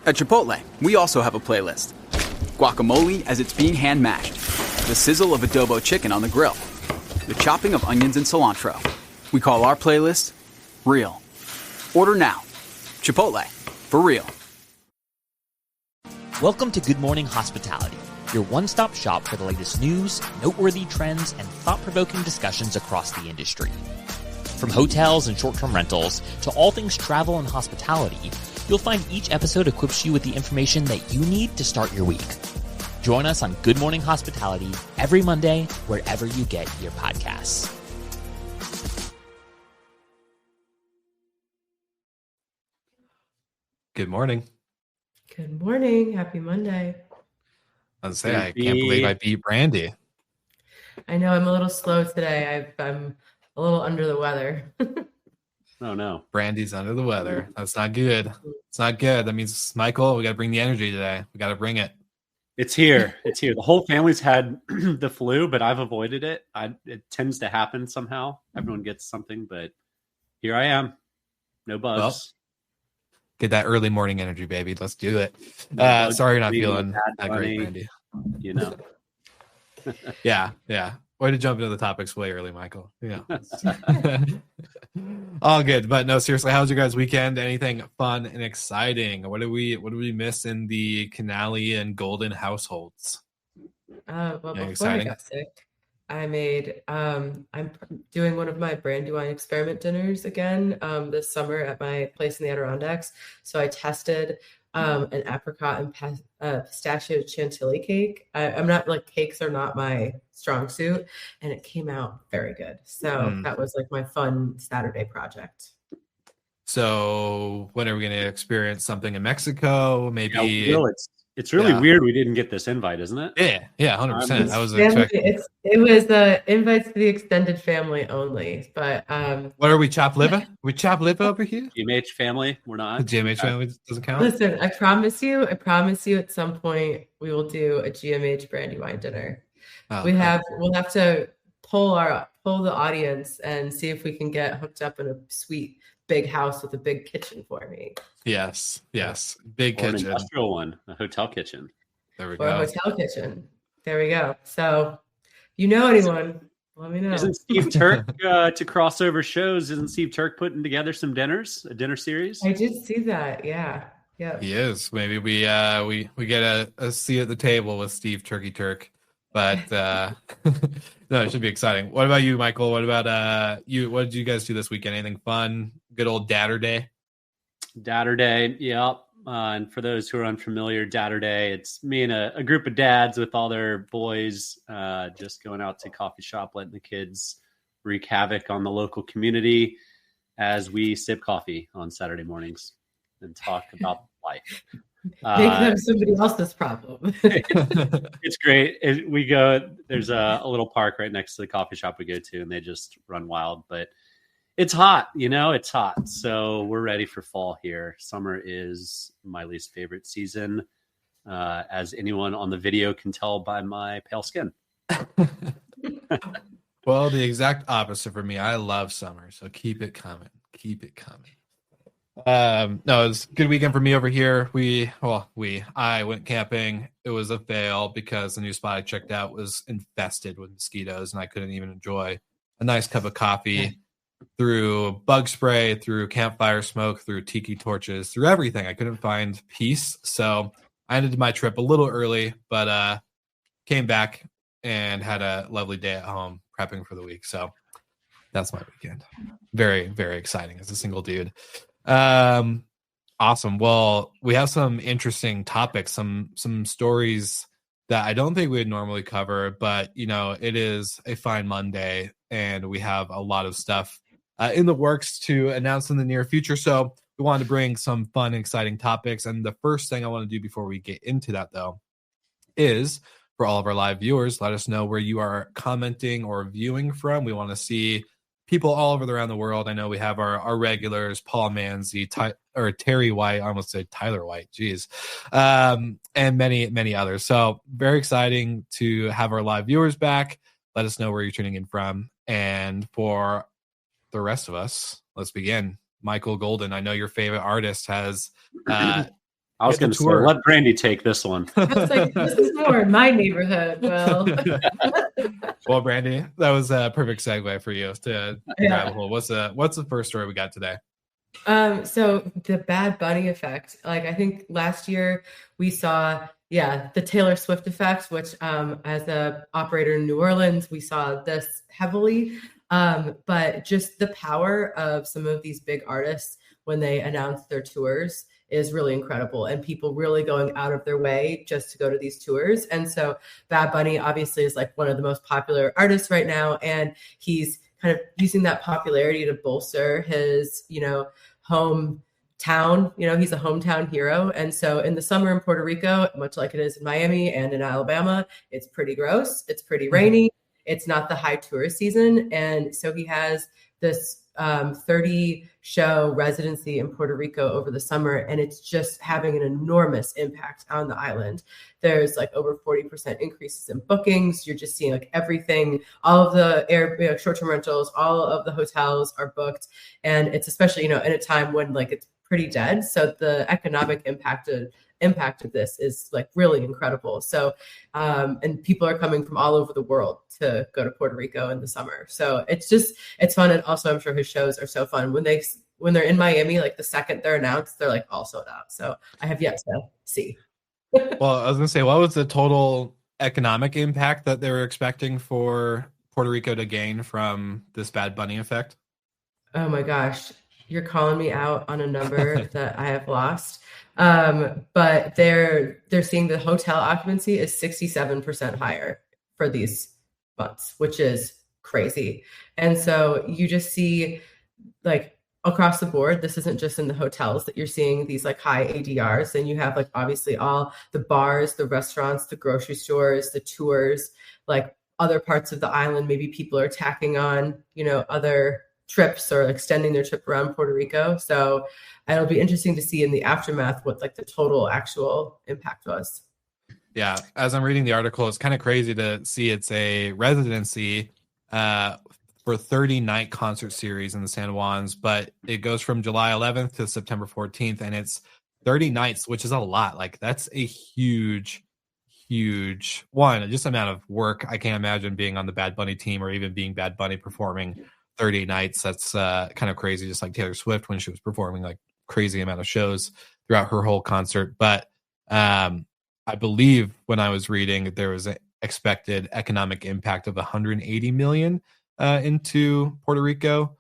At Chipotle, we also have a playlist. Guacamole as it's being hand-mashed. The sizzle of adobo chicken on the grill. The chopping of onions and cilantro. We call our playlist Real. Order now. Chipotle. For real. Welcome to Good Morning Hospitality, your one-stop shop for the latest news, noteworthy trends, and thought-provoking discussions across the industry. From hotels and short-term rentals to all things travel and hospitality, you'll find each episode equips you with the information that you need to start your week. Join us on Good Morning Hospitality every Monday, wherever you get your podcasts. Good morning. Good morning. Happy Monday. I can't believe I beat Brandy. I know I'm a little slow today. I'm a little under the weather. Oh, no. Brandy's under the weather. That's not good. It's not good. That means, Michael, we got to bring the energy today. We got to bring it. It's here. It's here. The whole family's had the flu, but I've avoided it. It tends to happen somehow. Everyone gets something, but here I am. No bugs. Well, get that early morning energy, baby. Let's do it. No sorry you're not feeling that great, Brandy. You know. Yeah. Way to jump into the topics way early, Michael. Yeah. All good. But no, seriously, how was your guys' weekend? Anything fun and exciting? What did we miss in the Canali and Golden households? Before I got sick, I made I'm doing one of my Brandywine experiment dinners again this summer at my place in the Adirondacks. So I tested an apricot and pistachio chantilly cake. I'm not like, cakes are not my strong suit, and it came out very good. So that was like my fun Saturday project. So when are we going to experience something in Mexico? Maybe it's really weird we didn't get this invite, isn't it? Yeah, 100%. I was expecting. It was invites to the extended family only. But what are we, chop liver? We chop liver over here? GMH family, we're not. The GMH family doesn't count. Listen, I promise you at some point we will do a GMH Brandywine dinner. We'll have to poll the audience and see if we can get hooked up in a sweet big house with a big kitchen for me. Yes. Big or kitchen. An industrial one, a hotel kitchen. There we go. Or a hotel kitchen. There we go. So, you know anyone, let me know. Isn't Steve Turk to crossover shows? Isn't Steve Turk putting together some dinners, a dinner series? I did see that. Yeah. He is. Maybe we get a seat at the table with Steve Turkey Turk. But no, it should be exciting. What about you, Michael? What about you? What did you guys do this weekend? Anything fun? Good old Dadder Day? Dadder Day, yep. And for those who are unfamiliar, Dadder Day, it's me and a group of dads with all their boys just going out to coffee shop, letting the kids wreak havoc on the local community as we sip coffee on Saturday mornings and talk about life. Make them somebody else's problem. It's great. There's a little park right next to the coffee shop we go to, and they just run wild. But it's hot, it's hot. So we're ready for fall here. Summer is my least favorite season, as anyone on the video can tell by my pale skin. Well, the exact opposite for me. I love summer, so keep it coming. No, it's a good weekend for me over here. I went camping. It was a fail because the new spot I checked out was infested with mosquitoes, and I couldn't even enjoy a nice cup of coffee through bug spray, through campfire smoke, through tiki torches, through everything. I couldn't find peace. So I ended my trip a little early, but came back and had a lovely day at home prepping for the week. So that's my weekend. Very, very exciting as a single dude. Awesome. Well, we have some interesting topics, some stories that I don't think we would normally cover, but it is a fine Monday and we have a lot of stuff in the works to announce in the near future. So we wanted to bring some fun, exciting topics. And the first thing I want to do before we get into that, though, is for all of our live viewers, let us know where you are commenting or viewing from. We want to see people all over around the world. I know we have our regulars, Paul Manzi, Terry White, I almost said Tyler White, geez, and many, many others. So very exciting to have our live viewers back. Let us know where you're tuning in from. And for the rest of us, let's begin. Michael Golden, I know your favorite artist has I was going to say, let Brandy take this one. I was like, this is more in my neighborhood. Well, well, Brandy, that was a perfect segue for you to grab a hold. What's the first story we got today? So the Bad Bunny effect. Like, I think last year we saw, the Taylor Swift effect, which as a operator in New Orleans, we saw this heavily. But just the power of some of these big artists when they announce their tours is really incredible, and people really going out of their way just to go to these tours. And so Bad Bunny obviously is like one of the most popular artists right now, and he's kind of using that popularity to bolster his, hometown. He's a hometown hero. And so in the summer in Puerto Rico, much like it is in Miami and in Alabama, it's pretty gross. It's pretty rainy. It's not the high tourist season. And so he has this 30 show residency in Puerto Rico over the summer, and it's just having an enormous impact on the island. There's like over 40% increases in bookings. You're just seeing like everything, all of the short-term rentals, all of the hotels are booked. And it's especially, in a time when like it's pretty dead. So the economic impact of this is like really incredible. So, and people are coming from all over the world to go to Puerto Rico in the summer. So it's fun. And also I'm sure his shows are so fun when they're in Miami, like the second they're announced, they're like all sold out. So I have yet to see. Well, I was going to say, what was the total economic impact that they were expecting for Puerto Rico to gain from this Bad Bunny effect? Oh my gosh. You're calling me out on a number that I have lost. But they're seeing the hotel occupancy is 67% higher for these months, which is crazy. And so you just see like across the board, this isn't just in the hotels that you're seeing these like high ADRs. And you have like obviously all the bars, the restaurants, the grocery stores, the tours, like other parts of the island. Maybe people are tacking on, other trips or extending their trip around Puerto Rico. So it'll be interesting to see in the aftermath what like the total actual impact was. Yeah, as I'm reading the article, it's kind of crazy to see it's a residency for 30-night concert series in the San Juans, but it goes from July 11th to September 14th, and it's 30 nights, which is a lot. Like that's a huge one, just amount of work. I can't imagine being on the Bad Bunny team or even being Bad Bunny performing 30 nights. That's kind of crazy, just like Taylor Swift when she was performing like crazy amount of shows throughout her whole concert. But I believe when I was reading, there was an expected economic impact of 180 million into Puerto Rico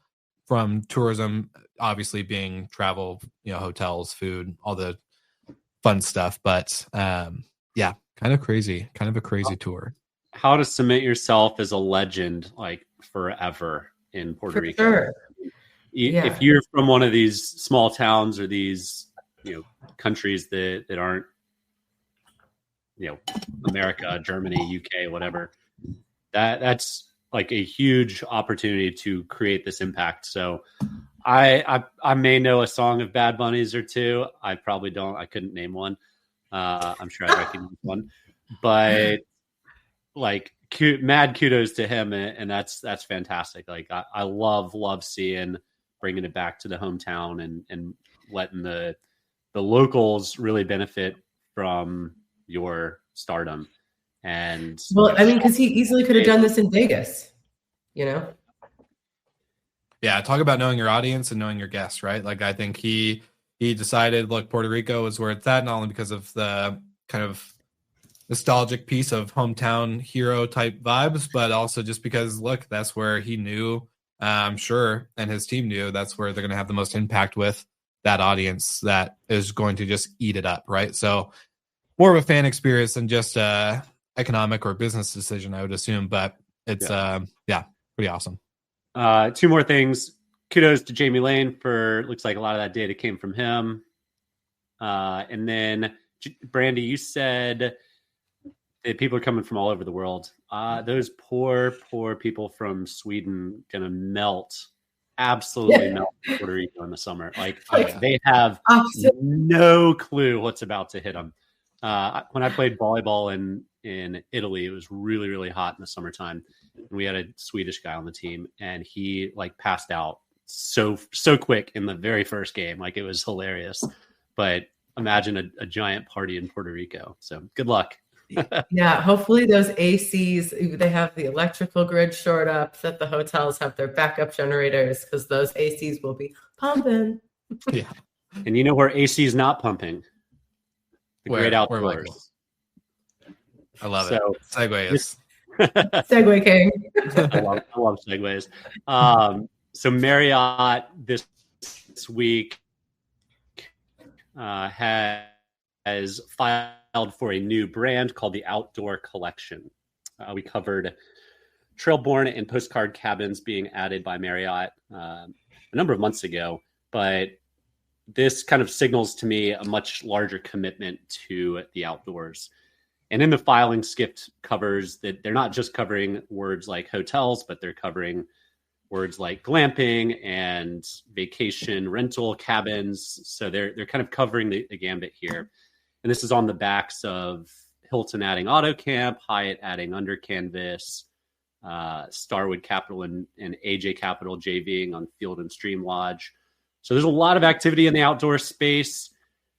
from tourism, obviously being travel, hotels, food, all the fun stuff. But yeah, kind of crazy, kind of a crazy tour. How to cement yourself as a legend, like forever in Puerto Rico. Sure. If you're from one of these small towns or these, countries that aren't, America, Germany, UK, whatever, that's like a huge opportunity to create this impact. So I may know a song of Bad Bunny's or two. I probably don't. I couldn't name one. I'm sure I recognize one, but like mad kudos to him. And that's fantastic. Like I love seeing, bringing it back to the hometown and letting the locals really benefit from your stardom. And because he easily could have done this in Vegas, Yeah, talk about knowing your audience and knowing your guests, right? Like I think he decided, look, Puerto Rico is where it's at, not only because of the kind of nostalgic piece of hometown hero type vibes, but also just because, look, that's where he knew, I'm sure, and his team knew that's where they're going to have the most impact with that audience that is going to just eat it up, right? So more of a fan experience than just economic or business decision, I would assume, but it's pretty awesome. Two more things. Kudos to Jamie Lane for, looks like a lot of that data came from him. And then Brandy, you said that people are coming from all over the world. Those poor people from Sweden gonna absolutely melt in Puerto Rico in the summer. Like they have no clue what's about to hit them. When I played volleyball in Italy, it was really, really hot in the summertime. And we had a Swedish guy on the team, and he like passed out so quick in the very first game. Like it was hilarious. But imagine a giant party in Puerto Rico. So good luck. Yeah, hopefully those ACs, they have the electrical grid shored up, that the hotels have their backup generators, because those ACs will be pumping. Yeah. And you know where AC is not pumping? The great outdoors. I love it. Segues. Segue King. I love segues. So Marriott this week has filed for a new brand called the Outdoor Collection. We covered Trailborne and Postcard Cabins being added by Marriott a number of months ago, but this kind of signals to me a much larger commitment to the outdoors. And in the filing, Skift covers that they're not just covering words like hotels, but they're covering words like glamping and vacation rental cabins. So they're kind of covering the gambit here. And this is on the backs of Hilton adding Auto Camp, Hyatt adding Under Canvas, Starwood Capital and AJ Capital JVing on Field and Stream Lodge. So there's a lot of activity in the outdoor space.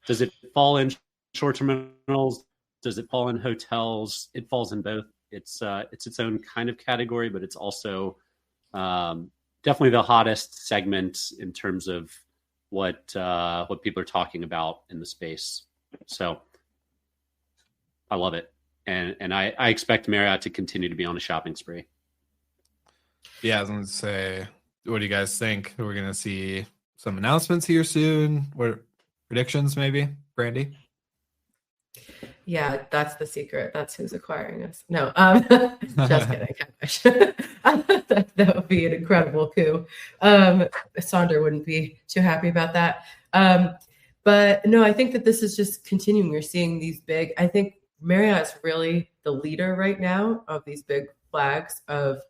Does it fall in short-term rentals? Does it fall in hotels? It falls in both. It's its own kind of category, but it's also definitely the hottest segment in terms of what people are talking about in the space. So I love it, and I expect Marriott to continue to be on a shopping spree. Yeah, I was going to say, what do you guys think? We're going to see some announcements here soon. What predictions, maybe, Brandy? Yeah, that's the secret. That's who's acquiring us. No, just kidding. That would be an incredible coup. Sonder wouldn't be too happy about that. But no, I think that this is just continuing. You're seeing these big, I think Marriott's really the leader right now of these big flags of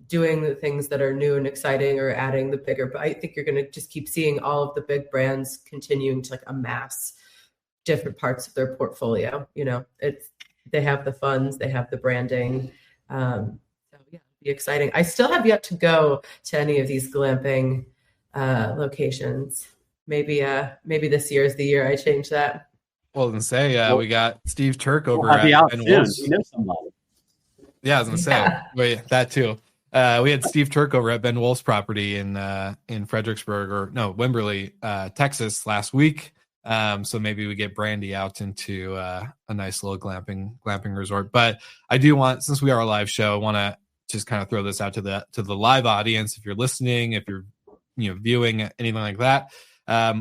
doing the things that are new and exciting or adding the bigger. But I think you're going to just keep seeing all of the big brands continuing to like amass different parts of their portfolio. You know, they have the funds, they have the branding. So yeah, it'll be exciting. I still have yet to go to any of these glamping locations. Maybe this year is the year I change that. Well, then say we got Steve Turk over at Ben Wolf's. You know somebody. Yeah, I was gonna say wait, that too. We had Steve Turk over at Ben Wolf's property in Fredericksburg Wimberley, Texas last week. So maybe we get Brandy out into a nice little glamping resort. But I do want, since we are a live show, I want to just kind of throw this out to the live audience. If you're listening, if you're viewing, anything like that,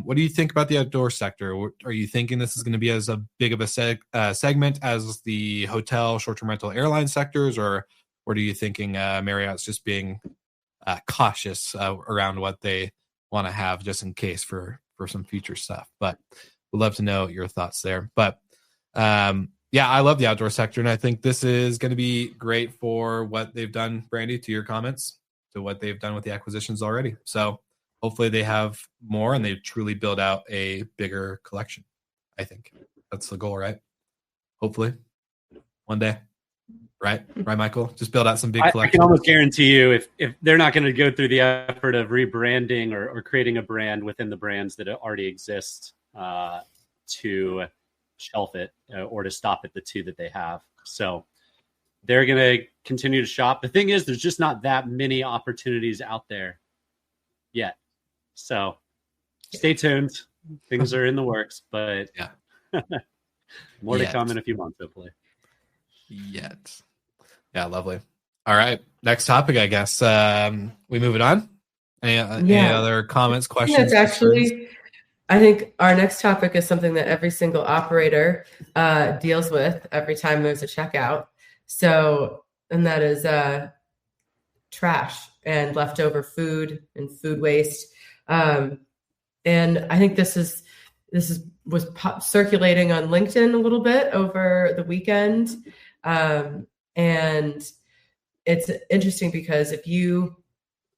what do you think about the outdoor sector? Are you thinking this is going to be as a big of a segment as the hotel, short-term rental, airline sectors, or are you thinking Marriott's just being cautious around what they want to have just in case for some future stuff? But we'd love to know your thoughts there. But yeah, I love the outdoor sector, and I think this is going to be great for what they've done, Brandy, to your comments, to what they've done with the acquisitions already. So hopefully they have more and they truly build out a bigger collection. I think that's the goal, right? Hopefully one day. Right, Michael? Just build out some big collections. I can almost guarantee you if they're not going to go through the effort of rebranding or creating a brand within the brands that already exist to shelf it or to stop at the two that they have. So they're going to continue to shop. The thing is, there's just not that many opportunities out there yet. So stay tuned. Things are in the works, but yeah, more to come in a few months, hopefully. Yet. Yeah, lovely. All right, next topic, I guess. We move it on. Any other comments, questions? Yeah, it's actually, I think our next topic is something that every single operator deals with every time there's a checkout. So, and that is trash and leftover food and food waste. And I think this was circulating on LinkedIn a little bit over the weekend. And it's interesting because if you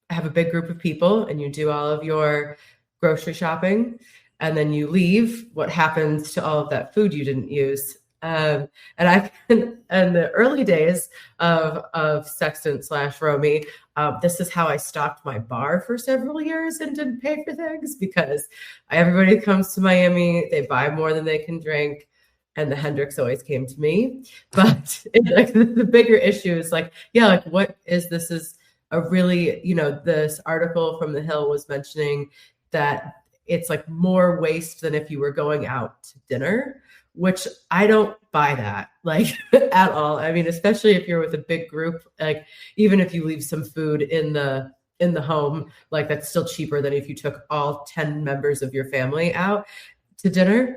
have a big group of people and you do all of your grocery shopping and then you leave, what happens to all of that food you didn't use? And I in the early days of Sextant/Romy, this is how I stocked my bar for several years and didn't pay for things, because everybody comes to Miami, they buy more than they can drink. And the Hendrix always came to me. But like the bigger issue is like, yeah, like what is this is a really, this article from The Hill was mentioning that it's like more waste than if you were going out to dinner, which I don't buy that like at all. I mean, especially if you're with a big group, like even if you leave some food in the home, like that's still cheaper than if you took all 10 members of your family out to dinner,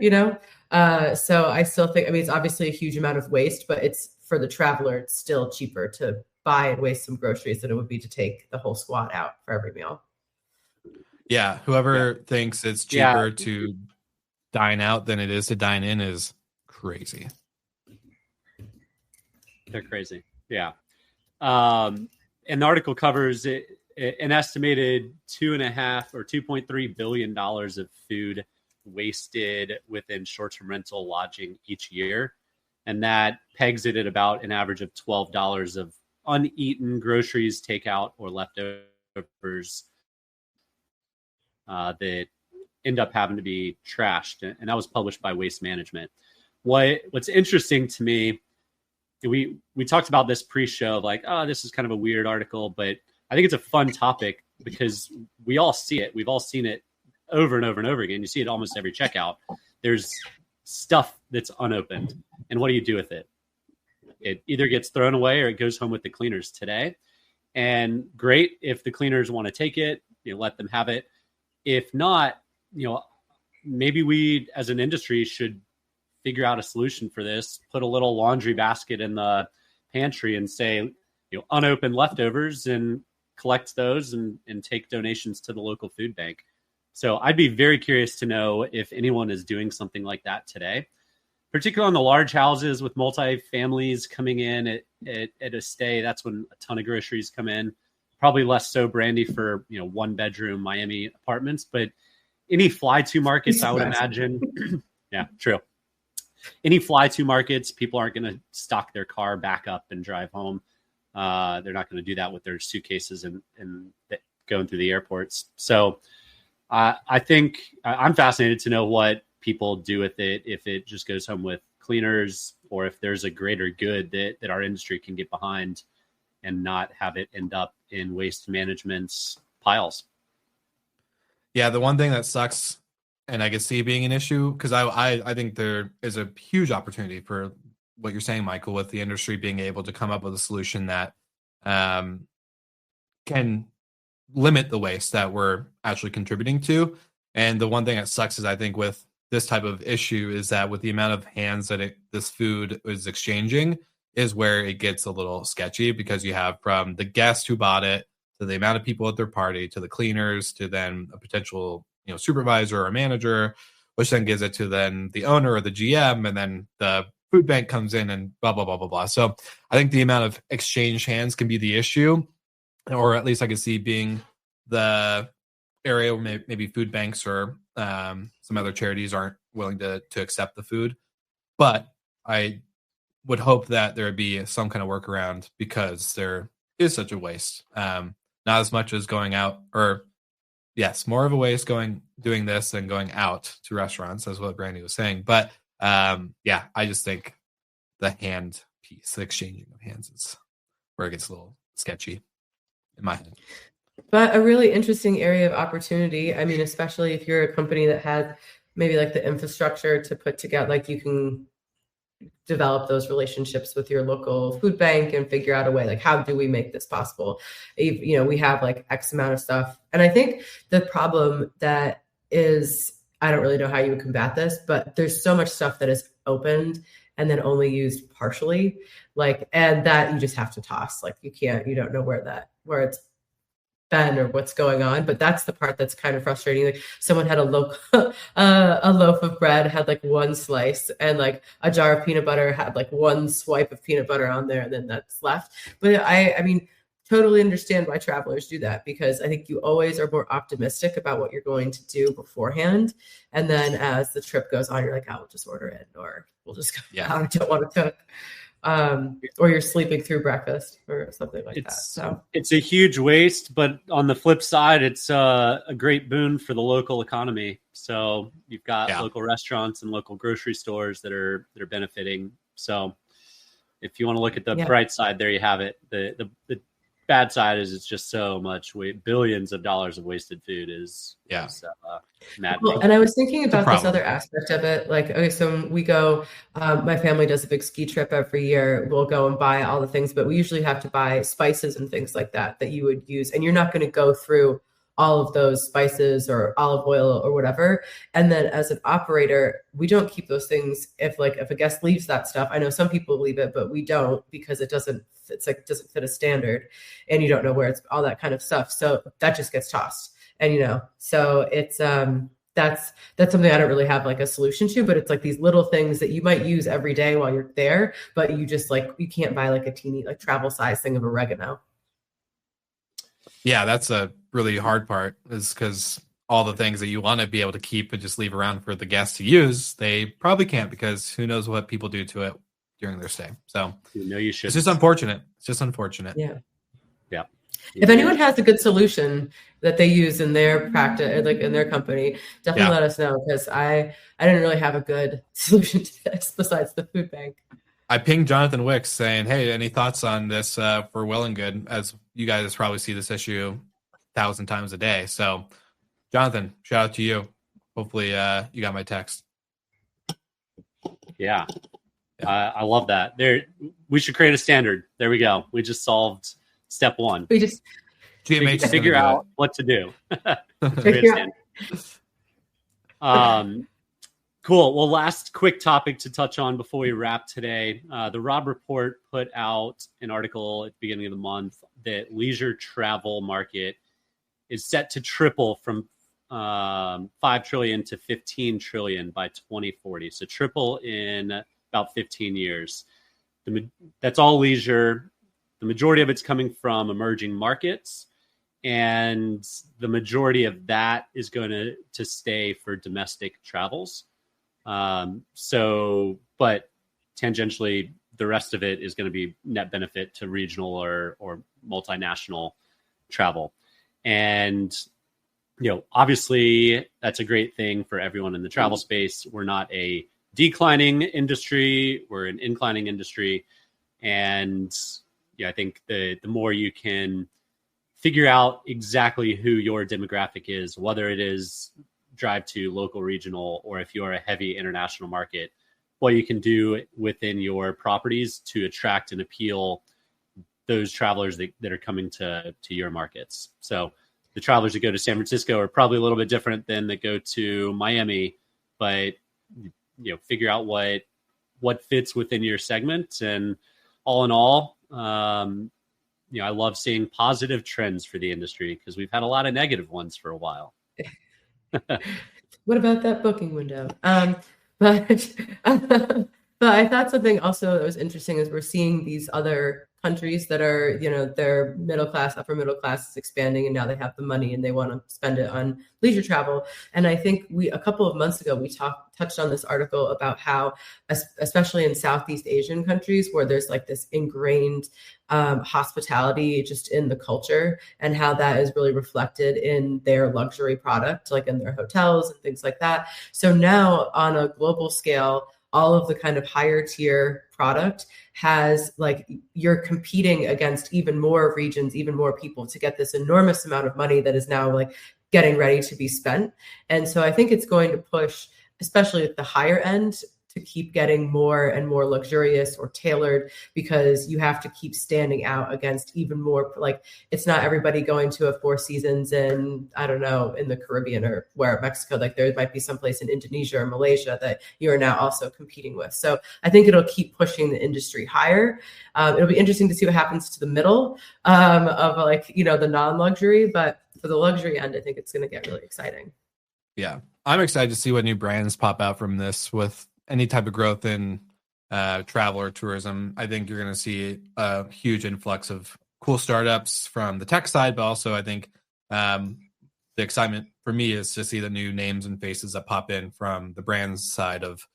So I still think, I mean, it's obviously a huge amount of waste, but it's for the traveler, it's still cheaper to buy and waste some groceries than it would be to take the whole squad out for every meal. Yeah, whoever thinks it's cheaper to dine out than it is to dine in is crazy. They're crazy. Yeah. And the article covers an estimated $2.3 billion of food wasted within short-term rental lodging each year. And that pegs it at about an average of $12 of uneaten groceries, takeout, or leftovers that end up having to be trashed. And that was published by Waste Management. What's interesting to me, we talked about this pre-show, like, oh, this is kind of a weird article, but I think it's a fun topic because we all see it. We've all seen it over and over and over again. You see it almost every checkout. There's stuff that's unopened. And what do you do with it? It either gets thrown away or it goes home with the cleaners today. And great, if the cleaners want to take it, let them have it. If not, maybe we as an industry should figure out a solution for this, put a little laundry basket in the pantry and say, unopened leftovers, and collect those and take donations to the local food bank. So I'd be very curious to know if anyone is doing something like that today, particularly on the large houses with multi-families coming in at a stay. That's when a ton of groceries come in. Probably less so, Brandy, for one bedroom Miami apartments, but any fly-to markets, I would imagine. Yeah, true. Any fly-to markets, people aren't going to stock their car back up and drive home. They're not going to do that with their suitcases and going through the airports. So I think I'm fascinated to know what people do with it, if it just goes home with cleaners or if there's a greater good that our industry can get behind and not have it end up in waste management's piles. Yeah, the one thing that sucks, and I can see being an issue, because I think there is a huge opportunity for what you're saying, Michael, with the industry being able to come up with a solution that can limit the waste that we're actually contributing to. And the one thing that sucks is I think with this type of issue is that with the amount of hands that this food is exchanging is where it gets a little sketchy, because you have from the guest who bought it to the amount of people at their party to the cleaners to then a potential supervisor or manager, which then gives it to then the owner or the GM, and then the food bank comes in and blah, blah, blah, blah, blah. So I think the amount of exchange hands can be the issue, or at least I could see being the area where maybe food banks or some other charities aren't willing to accept the food. But I would hope that there would be some kind of workaround, because there is such a waste. Not as much as going out, or yes, more of a waste doing this than going out to restaurants, as what Brandy was saying. But yeah, I just think the hand piece, the exchanging of hands, is where it gets a little sketchy in my head. But a really interesting area of opportunity. I mean, especially if you're a company that has maybe like the infrastructure to put together, like you can develop those relationships with your local food bank and figure out a way, like, how do we make this possible? We have like X amount of stuff. And I think the problem that is, I don't really know how you would combat this, but there's so much stuff that is opened and then only used partially, and that you just have to toss. Like you don't know where it's been or what's going on. But that's the part that's kind of frustrating. Like someone had a loaf of bread, had like one slice, and like a jar of peanut butter had like one swipe of peanut butter on there, and then that's left. But I mean, totally understand why travelers do that, because I think you always are more optimistic about what you're going to do beforehand. And then as the trip goes on, you're like, oh, we'll just order it, or we'll just go out. I don't want to cook. Or you're sleeping through breakfast or something like that. So it's a huge waste, but on the flip side, it's a great boon for the local economy. So you've got local restaurants and local grocery stores that are benefiting. So if you want to look at the bright side, there you have it. The bad side is it's just so much billions of dollars of wasted food is maddening. Well, and I was thinking about this other aspect of it. Like, okay, so when we go, my family does a big ski trip every year. We'll go and buy all the things, but we usually have to buy spices and things like that you would use. And you're not going to go through all of those spices or olive oil or whatever. And then as an operator, we don't keep those things. If a guest leaves that stuff, I know some people leave it, but we don't, because it doesn't fit a standard, and you don't know where it's all that kind of stuff. So that just gets tossed. And, so it's, that's something I don't really have like a solution to, but it's like these little things that you might use every day while you're there, but you just you can't buy like a teeny, like travel size thing of oregano. Yeah, that's a really hard part, is because all the things that you want to be able to keep and just leave around for the guests to use, they probably can't, because who knows what people do to it during their stay. So you should. It's just unfortunate. Yeah. Yeah. If anyone has a good solution that they use in their practice, like in their company, definitely let us know, because I didn't really have a good solution to this besides the food bank. I pinged Jonathan Wicks saying, hey, any thoughts on this for Well and Good, as you guys probably see this issue 1,000 times a day. So, Jonathan, shout out to you. Hopefully you got my text. Yeah. I love that. We should create a standard. There we go. We just solved step one. We just figure out what to do. Create a standard. Cool. Well, last quick topic to touch on before we wrap today. The Robb Report put out an article at the beginning of the month that leisure travel market is set to triple from 5 trillion to 15 trillion by 2040. So triple in about 15 years. That's all leisure. The majority of it's coming from emerging markets, and the majority of that is going to stay for domestic travels. But tangentially, the rest of it is going to be net benefit to regional or multinational travel. And, obviously that's a great thing for everyone in the travel space. We're not a declining industry. We're an inclining industry. And I think the more you can figure out exactly who your demographic is, whether it is drive to local, regional, or if you're a heavy international market, what you can do within your properties to attract and appeal those travelers that are coming to your markets. So the travelers that go to San Francisco are probably a little bit different than that go to Miami, but figure out what fits within your segment. And all in all, I love seeing positive trends for the industry, because we've had a lot of negative ones for a while. What about that booking window? But I thought something also that was interesting is we're seeing these other countries that are, their middle class, upper middle class is expanding, and now they have the money and they want to spend it on leisure travel. And I think a couple of months ago, we touched on this article about how, especially in Southeast Asian countries where there's like this ingrained hospitality just in the culture, and how that is really reflected in their luxury product, like in their hotels and things like that. So now on a global scale, all of the kind of higher tier product has, like, you're competing against even more regions, even more people to get this enormous amount of money that is now like getting ready to be spent. And so I think it's going to push, especially at the higher end, to keep getting more and more luxurious or tailored, because you have to keep standing out against even more. Like, it's not everybody going to a Four Seasons in, I don't know, in the Caribbean or where Mexico, like there might be someplace in Indonesia or Malaysia that you are now also competing with. So I think it'll keep pushing the industry higher. It'll be interesting to see what happens to the middle of the non-luxury, but for the luxury end, I think it's going to get really exciting. Yeah. I'm excited to see what new brands pop out from this. With any type of growth in travel or tourism, I think you're going to see a huge influx of cool startups from the tech side, but also I think the excitement for me is to see the new names and faces that pop in from the brands side of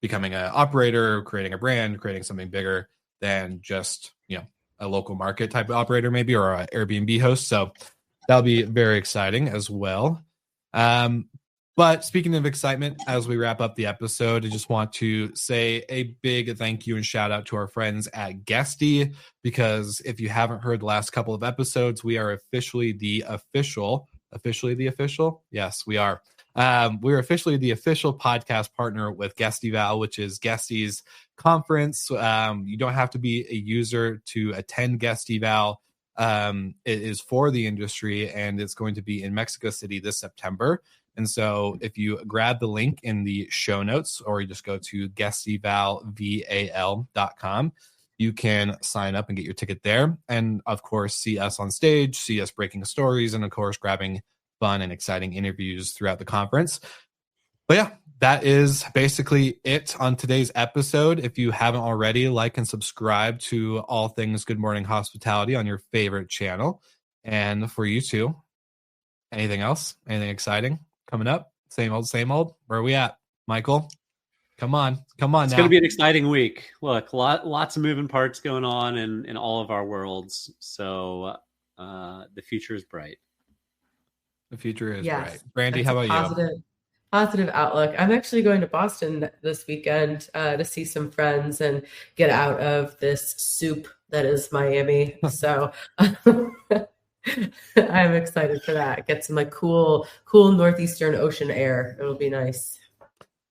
becoming an operator, creating a brand, creating something bigger than just, a local market type of operator maybe, or an Airbnb host. So that'll be very exciting as well. But speaking of excitement, as we wrap up the episode, I just want to say a big thank you and shout out to our friends at Guesty, because if you haven't heard the last couple of episodes, we are officially the official. Yes, we are. We're officially the official podcast partner with Guestyval, which is Guesty's conference. You don't have to be a user to attend Guestyval. It is for the industry, and it's going to be in Mexico City this September. And so if you grab the link in the show notes, or you just go to guestyval.com, you can sign up and get your ticket there. And of course, see us on stage, see us breaking stories, and of course, grabbing fun and exciting interviews throughout the conference. But yeah, that is basically it on today's episode. If you haven't already, like and subscribe to All Things Good Morning Hospitality on your favorite channel. And for you two, anything else? Anything exciting coming up? Same old, same old? Where are we at? Michael, come on It's now. It's going to be an exciting week. Look, lots of moving parts going on in all of our worlds. So the future is bright. The future is Yes, bright. Brandy, that's how about you? Positive outlook. I'm actually going to Boston this weekend to see some friends and get out of this soup that is Miami. So I'm excited for that. Get some like cool northeastern ocean air. It'll be nice.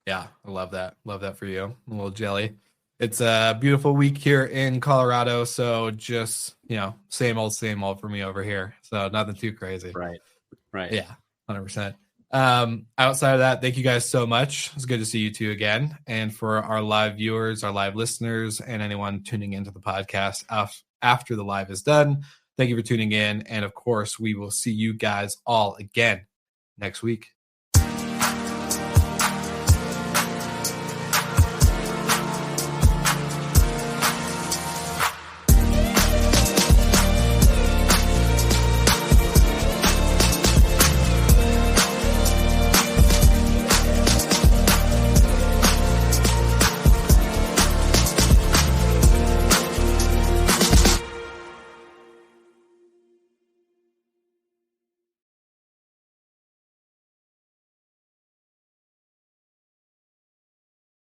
Yeah, I love that. Love that for you. A little jelly. It's a beautiful week here in Colorado. So just, same old for me over here. So nothing too crazy. Right. Yeah, 100%. Outside of that, thank you guys so much. It's good to see you two again. And for our live viewers, our live listeners, and anyone tuning into the podcast after the live is done, thank you for tuning in. And of course, we will see you guys all again next week.